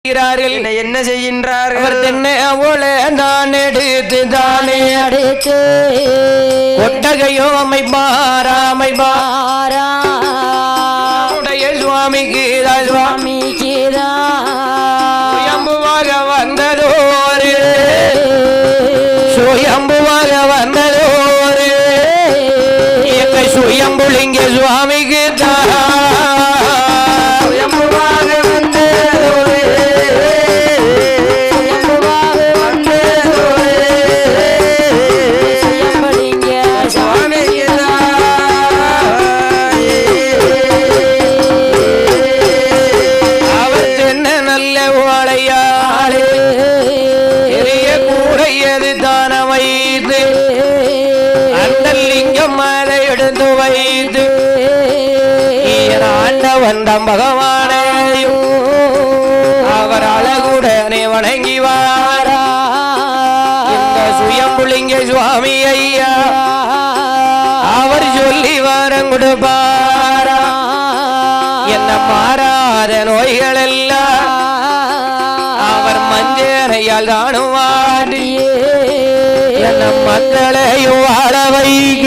என்ன செய்கின்றார்கள்? தென்னை அவளை தான் எடுத்து தானே அடித்து ஒட்டகையோ அமைப்பாரா சுவாமிக்கு சுயம்புவாக வந்ததோரு எங்கள் சுயம்புலிங்க சுவாமிக்கு வந்தம் பகவானையும் அவர் அழகுடனே வணங்கி வாரா இந்த சுயம்புலிங்க சுவாமி ஐயா அவர் சொல்லி வரம் கொடுப்பாரா என்ன மாறாத நோய்கள் எல்லாம் அவர் மஞ்சனையால் தானுவாடி என்ன மக்களையும் வாழ வைக்க